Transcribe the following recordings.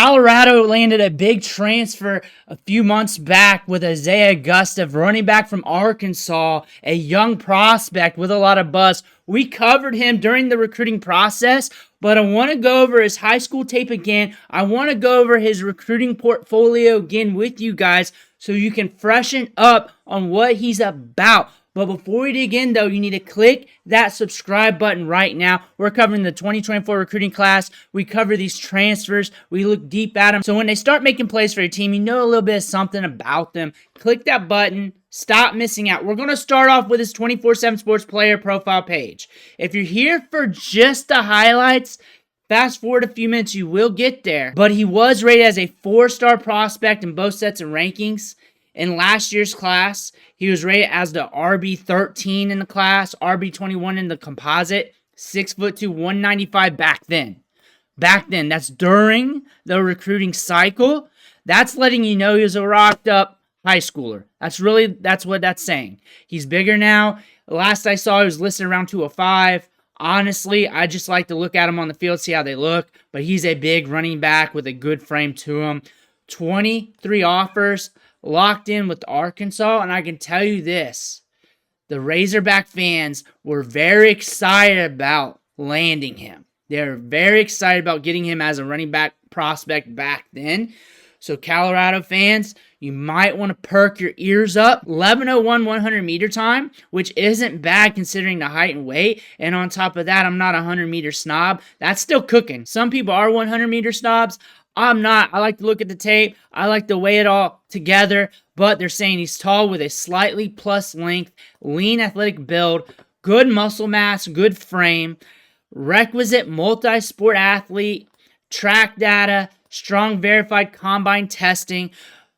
Colorado landed a big transfer a few months back with Isaiah Augustave, running back from Arkansas, a young prospect with a lot of buzz. We covered him during the recruiting process, but I want to go over his high school tape again. I want to go over his recruiting portfolio again with you guys so you can freshen up on what he's about. But before we dig in, though, you need to click that subscribe button right now. We're covering the 2024 recruiting class. We cover these transfers. We look deep at them. So when they start making plays for your team, you know a little bit of something about them. Click that button. Stop missing out. We're going to start off with his 24/7 Sports player profile page. If you're here for just the highlights, fast forward a few minutes, you will get there. But he was rated as a 4-star prospect in both sets of rankings. In last year's class, he was rated as the RB13 in the class, RB21 in the composite, 6'2", 195 back then. That's during the recruiting cycle. That's letting you know he was a rocked up high schooler. That's what that's saying. He's bigger now. Last I saw, he was listed around 205. Honestly, I just like to look at him on the field, see how they look. But he's a big running back with a good frame to him. 23 offers. Locked in with Arkansas, and I can tell you this, the Razorback fans were very excited about landing him. They're very excited about getting him as a running back prospect back then. So Colorado fans, you might want to perk your ears up. 11:01 100-meter time, which isn't bad considering the height and weight. And on top of that, I'm not a 100-meter snob. That's still cooking. Some people are 100-meter snobs. I'm not. I like to look at the tape. I like to weigh it all together. But they're saying he's tall with a slightly plus length, lean athletic build, good muscle mass, good frame, requisite multi-sport athlete, track data, strong verified combine testing.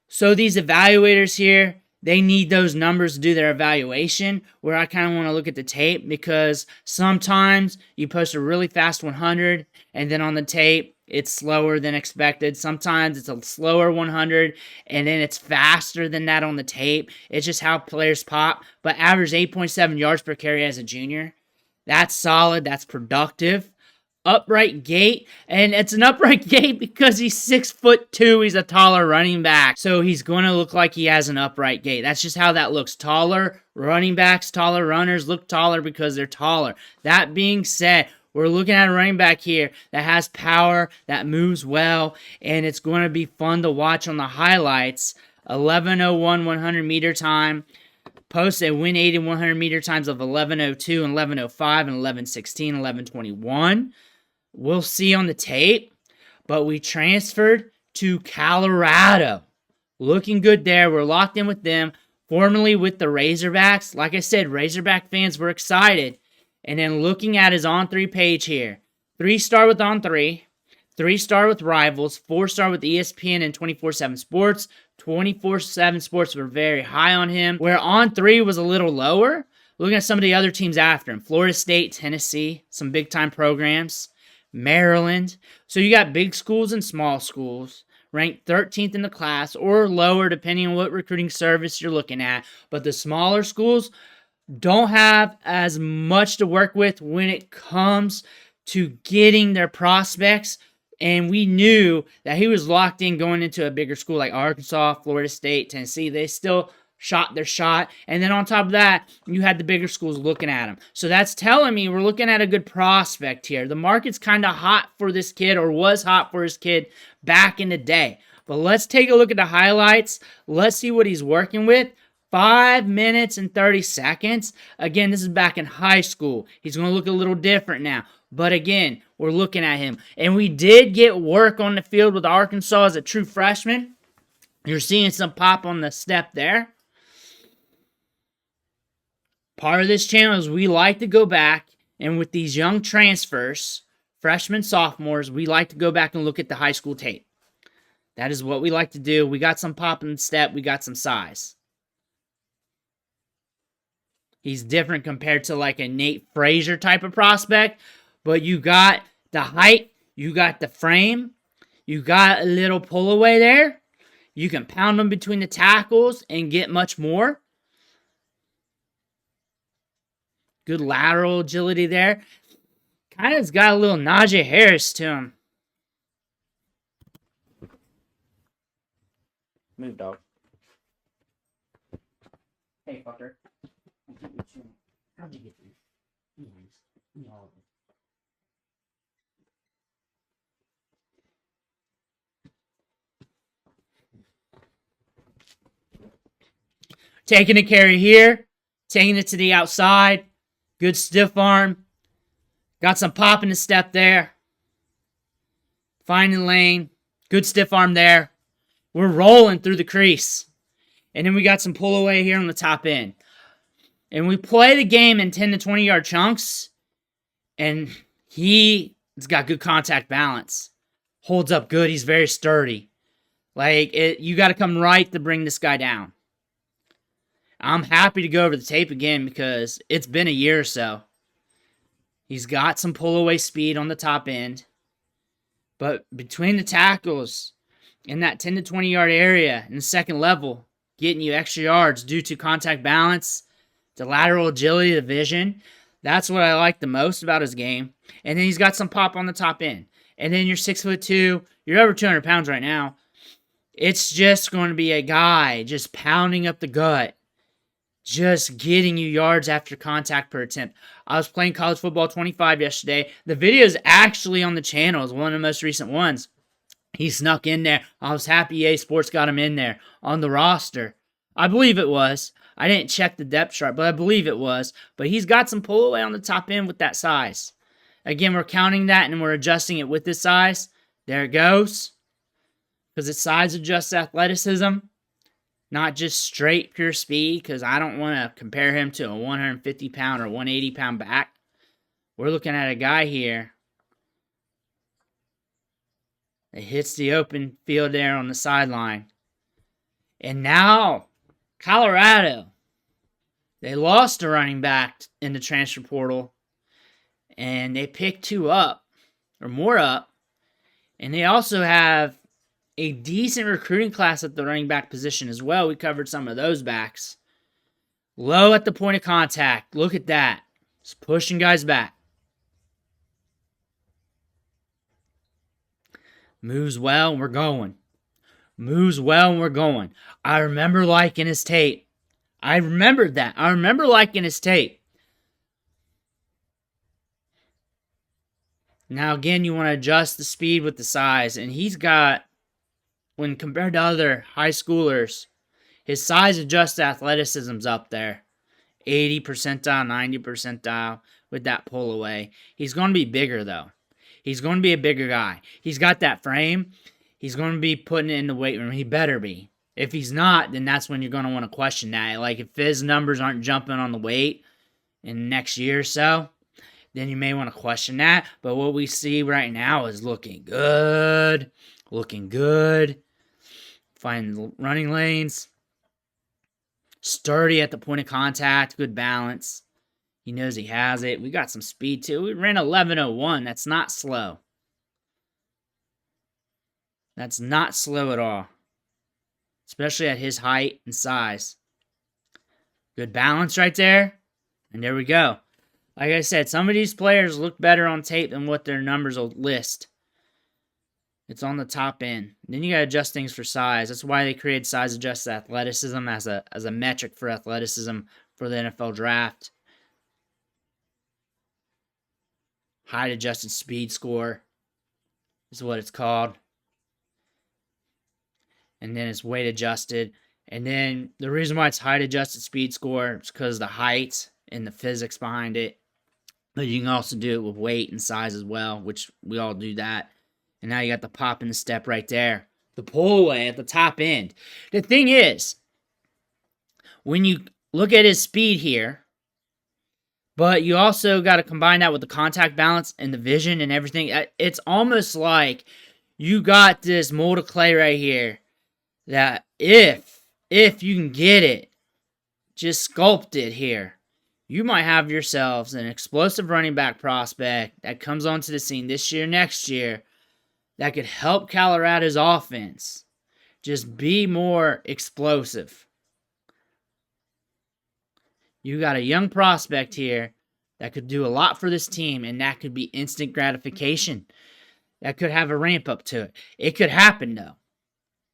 So these evaluators here, they need those numbers to do their evaluation, where I kind of want to look at the tape because sometimes you post a really fast 100 and then on the tape, it's slower than expected. Sometimes it's a slower 100, and then it's faster than that on the tape. It's just how players pop. But average 8.7 yards per carry as a junior. That's solid. That's productive. Upright gait, and it's an upright gait because he's 6'2". He's a taller running back, so he's going to look like he has an upright gait. That's just how that looks. Taller running backs, taller runners look taller because they're taller. That being said, we're looking at a running back here that has power, that moves well, and it's going to be fun to watch on the highlights. 11:01 100-meter time. Posts a win 80 100-meter times of 11:02 and 11:05 and 11:16, 11:21. We'll see on the tape, but we transferred to Colorado. Looking good there. We're locked in with them, formerly with the Razorbacks. Like I said, Razorback fans were excited. And then looking at his On3 page here, 3-star with On3, 3-star with Rivals, 4-star with ESPN and 24/7 Sports. 24/7 Sports were very high on him, where On3 was a little lower. Looking at some of the other teams after him, Florida State, Tennessee, some big-time programs, Maryland. So you got big schools and small schools, ranked 13th in the class or lower depending on what recruiting service you're looking at. But the smaller schools don't have as much to work with when it comes to getting their prospects. And we knew that he was locked in going into a bigger school like Arkansas, Florida State, Tennessee. They still shot their shot. And then on top of that, you had the bigger schools looking at him. So that's telling me we're looking at a good prospect here. The market's kind of hot for this kid, or was hot for his kid back in the day. But let's take a look at the highlights. Let's see what he's working with. 5 minutes and 30 seconds. Again, this is back in high school. He's going to look a little different now. But again, we're looking at him. And we did get work on the field with Arkansas as a true freshman. You're seeing some pop on the step there. Part of this channel is we like to go back, and with these young transfers, freshmen, sophomores, we like to go back and look at the high school tape. That is what we like to do. We got some pop in the step. We got some size. He's different compared to like a Nate Frazier type of prospect. But you got the height. You got the frame. You got a little pull away there. You can pound them between the tackles and get much more. Good lateral agility there. Kind of has got a little Najee Harris to him. Move, dog. Hey, fucker. How'd you get these? Taking a carry here. Taking it to the outside. Good stiff arm. Got some pop in the step there. Finding lane. Good stiff arm there. We're rolling through the crease. And then we got some pull away here on the top end. And we play the game in 10 to 20 yard chunks. And he's got good contact balance. Holds up good. He's very sturdy. You got to come right to bring this guy down. I'm happy to go over the tape again because it's been a year or so. He's got some pull away speed on the top end. But between the tackles in that 10 to 20 yard area in the second level, getting you extra yards due to contact balance, the lateral agility, the vision, that's what I like the most about his game. And then he's got some pop on the top end. And then you're 6'2", you're over 200 pounds right now. It's just going to be a guy just pounding up the gut. Just getting you yards after contact per attempt. I was playing college football 25 yesterday. The video is actually on the channel. It's one of the most recent ones. He snuck in there. I was happy EA Sports got him in there on the roster. I believe it was. I didn't check the depth chart, but I believe it was. But he's got some pull away on the top end with that size. Again, we're counting that and we're adjusting it with this size. There it goes. Because it size adjusts athleticism. Not just straight pure speed, because I don't want to compare him to a 150-pound or 180-pound back. We're looking at a guy here that hits the open field there on the sideline. And now, Colorado, they lost a running back in the transfer portal, and they picked 2 up, or more up, and they also have a decent recruiting class at the running back position as well. We covered some of those backs. Low at the point of contact. Look at that. Just pushing guys back. Moves well, and we're going. Moves well, and we're going. I remember liking his tape. I remembered that. I remember liking his tape. Now, again, you want to adjust the speed with the size, and he's got, when compared to other high schoolers, his size adjusted athleticism's up there. 80 percentile, 90 percentile with that pull away. He's going to be bigger, though. He's going to be a bigger guy. He's got that frame. He's going to be putting it in the weight room. He better be. If he's not, then that's when you're going to want to question that. Like, if his numbers aren't jumping on the weight in the next year or so, then you may want to question that. But what we see right now is looking good. Looking good. Finding running lanes. Sturdy at the point of contact. Good balance. He knows he has it. We got some speed too. We ran 11:01. That's not slow. That's not slow at all. Especially at his height and size. Good balance right there. And there we go. Like I said, some of these players look better on tape than what their numbers will list. It's on the top end. Then you got to adjust things for size. That's why they created size adjusted athleticism as a metric for athleticism for the NFL draft. Height adjusted speed score is what it's called. And then it's weight adjusted. And then the reason why it's height adjusted speed score is because of the height and the physics behind it. But you can also do it with weight and size as well, which we all do that. And now you got the pop in the step right there. The pull away at the top end. The thing is, when you look at his speed here, but you also got to combine that with the contact balance and the vision and everything. It's almost like you got this mold of clay right here that if you can get it, just sculpt it here, you might have yourselves an explosive running back prospect that comes onto the scene this year, next year, that could help Colorado's offense just be more explosive. You got a young prospect here that could do a lot for this team, and that could be instant gratification. That could have a ramp up to it. It could happen, though.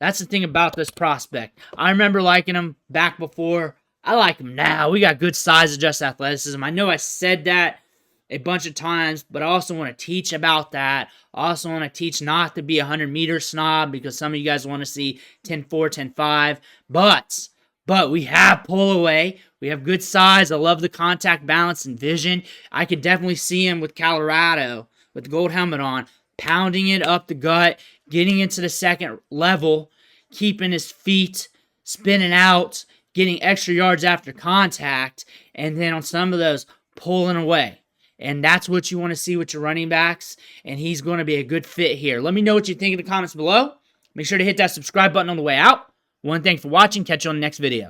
That's the thing about this prospect. I remember liking him back before. I like him now. We got good size, adjusted athleticism. I know I said that a bunch of times, but I also want to teach about that. I also want to teach not to be a 100-meter snob because some of you guys want to see 10.4, 10.5. But we have pull away. We have good size. I love the contact balance and vision. I could definitely see him with Colorado with the gold helmet on, pounding it up the gut, getting into the second level, keeping his feet spinning out, getting extra yards after contact, and then on some of those, pulling away. And that's what you want to see with your running backs, and he's going to be a good fit here. Let me know what you think in the comments below. Make sure to hit that subscribe button on the way out. One, thanks for watching. Catch you on the next video.